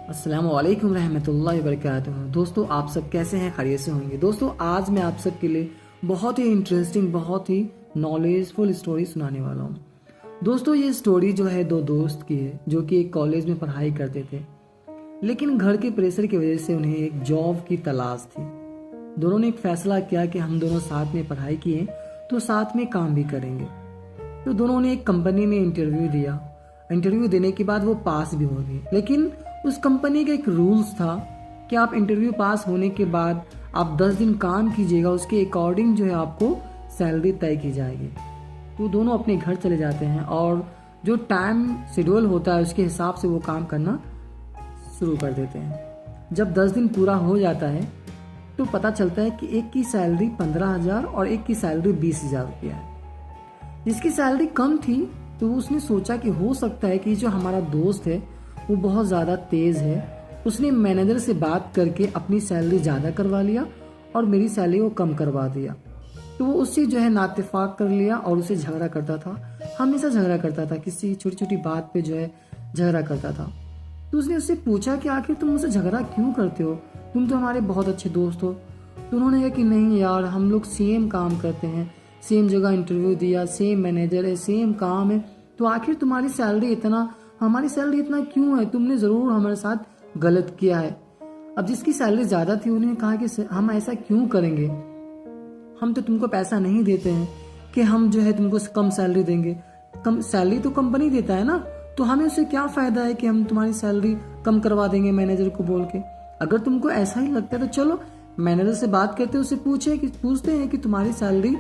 अस्सलाम वालेकुम रहमतुल्लाहि व बरकातुहू। दोस्तों, आप सब कैसे हैं? खैरियत से होंगे। दोस्तों, आज मैं आप सब के लिए बहुत ही इंटरेस्टिंग, बहुत ही नॉलेजफुल स्टोरी सुनाने वाला हूँ। दोस्तों, ये स्टोरी जो है दो दोस्त की है जो कि एक कॉलेज में पढ़ाई करते थे, लेकिन घर के प्रेशर की वजह से उन्हें एक जॉब की तलाश थी। दोनों ने एक फैसला किया कि हम दोनों साथ में पढ़ाई किए तो साथ में काम भी करेंगे। तो दोनों ने एक कंपनी में इंटरव्यू दिया। इंटरव्यू देने के बाद वो पास भी हो गए, लेकिन उस कंपनी का एक रूल्स था कि आप इंटरव्यू पास होने के बाद आप 10 दिन काम कीजिएगा, उसके अकॉर्डिंग जो है आपको सैलरी तय की जाएगी। तो दोनों अपने घर चले जाते हैं और जो टाइम शेड्यूल होता है उसके हिसाब से वो काम करना शुरू कर देते हैं। जब 10 दिन पूरा हो जाता है तो पता चलता है कि एक की सैलरी 15,000 और एक की सैलरी 20,000 रुपया है। जिसकी सैलरी कम थी तो उसने सोचा कि हो सकता है कि जो हमारा दोस्त है वो बहुत ज़्यादा तेज़ है। उसने मैनेजर से बात करके अपनी सैलरी ज़्यादा करवा लिया और मेरी सैलरी वो कम करवा दिया। तो वो उससे जो है नाइत्तेफाक कर लिया और उसे झगड़ा करता था, हमेशा झगड़ा करता था, किसी छोटी छोटी बात पे जो है झगड़ा करता था। तो उसने उससे पूछा कि आखिर तुम मुझसे झगड़ा क्यों करते हो, तुम तो हमारे बहुत अच्छे दोस्त हो। तो उन्होंने कहा कि नहीं यार, हम लोग सेम काम करते हैं, सेम जगह इंटरव्यू दिया, सेम मैनेजर है, सेम काम है, तो आखिर तुम्हारी सैलरी इतना, हमारी सैलरी इतना क्यों है? तुमने ज़रूर हमारे साथ गलत किया है। अब जिसकी सैलरी ज़्यादा थी उन्होंने कहा कि हम ऐसा क्यों करेंगे, हम तो तुमको पैसा नहीं देते हैं कि हम जो है तुमको कम सैलरी देंगे। कम सैलरी तो कंपनी देता है ना, तो हमें उससे क्या फ़ायदा है कि हम तुम्हारी सैलरी कम करवा देंगे मैनेजर को बोल के। अगर तुमको ऐसा ही लगता है तो चलो मैनेजर से बात करते, उससे पूछते हैं कि तुम्हारी सैलरी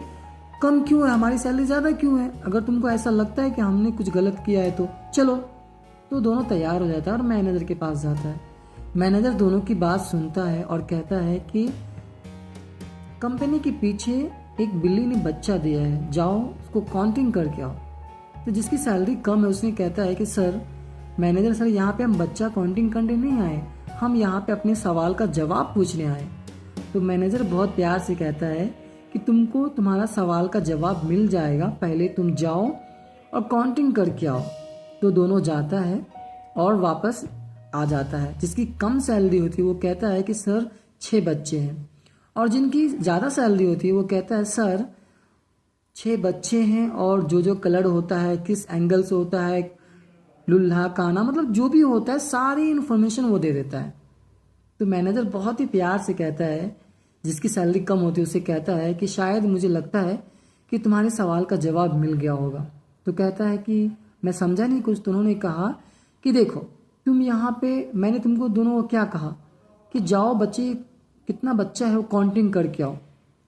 कम क्यों है, हमारी सैलरी ज़्यादा क्यों है। अगर तुमको ऐसा लगता है कि हमने कुछ गलत किया है तो चलो। तो दोनों तैयार हो जाता है और मैनेजर के पास जाता है। मैनेजर दोनों की बात सुनता है और कहता है कि कंपनी के पीछे एक बिल्ली ने बच्चा दिया है, जाओ उसको काउंटिंग करके आओ। तो जिसकी सैलरी कम है उसने कहता है कि सर, मैनेजर सर, यहाँ पे हम बच्चा काउंटिंग करने नहीं आए, हम यहाँ पे अपने सवाल का जवाब पूछने आए। तो मैनेजर बहुत प्यार से कहता है कि तुमको तुम्हारा सवाल का जवाब मिल जाएगा, पहले तुम जाओ और काउंटिंग करके आओ। तो दोनों जाता है और वापस आ जाता है। जिसकी कम सैलरी होती है वो कहता है कि सर 6 बच्चे हैं, और जिनकी ज़्यादा सैलरी होती है वो कहता है सर 6 बच्चे हैं और जो जो कलर होता है, किस एंगल से होता है, लुल्हा काना, मतलब जो भी होता है सारी इन्फॉर्मेशन वो दे देता है। तो मैनेजर बहुत ही प्यार से कहता है, जिसकी सैलरी कम होती है उसे कहता है कि शायद मुझे लगता है कि तुम्हारे सवाल का जवाब मिल गया होगा। तो कहता है कि मैं समझा नहीं कुछ। तो उन्होंने कहा कि देखो तुम यहाँ पे, मैंने तुमको दोनों को क्या कहा कि जाओ बच्चे, कितना बच्चा है वो काउंटिंग करके आओ।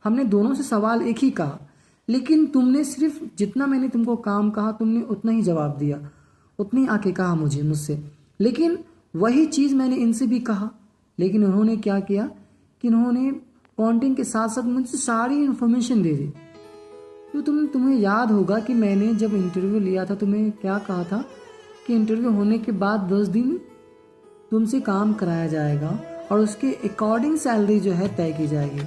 हमने दोनों से सवाल एक ही कहा, लेकिन तुमने सिर्फ जितना मैंने तुमको काम कहा तुमने उतना ही जवाब दिया, उतनी आके कहा मुझसे। लेकिन वही चीज़ मैंने इनसे भी कहा, लेकिन उन्होंने क्या किया कि उन्होंने काउंटिंग के साथ साथ मुझसे सारी इन्फॉर्मेशन दे दी। तो तुम्हें याद होगा कि मैंने जब इंटरव्यू लिया था तुम्हें क्या कहा था कि इंटरव्यू होने के बाद 10 दिन तुमसे काम कराया जाएगा और उसके अकॉर्डिंग सैलरी जो है तय की जाएगी।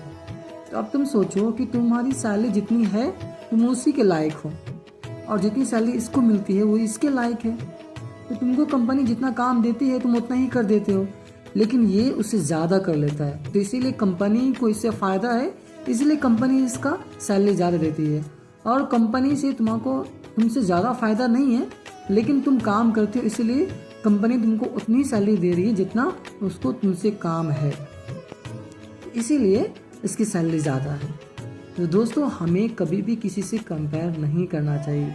तो अब तुम सोचो कि तुम्हारी सैलरी जितनी है तुम उसी के लायक हो, और जितनी सैलरी इसको मिलती है वो इसके लायक है। तो तुमको कंपनी जितना काम देती है तुम उतना ही कर देते हो, लेकिन ये उससे ज़्यादा कर लेता है। तो इसीलिए कंपनी को इससे फ़ायदा है, इसलिए कंपनी इसका सैलरी ज़्यादा देती है। और कंपनी से तुमसे ज़्यादा फ़ायदा नहीं है, लेकिन तुम काम करते हो इसलिए कंपनी तुमको उतनी सैलरी दे रही है जितना उसको तुमसे काम है, इसीलिए इसकी सैलरी ज़्यादा है। तो दोस्तों, हमें कभी भी किसी से कंपेयर नहीं करना चाहिए।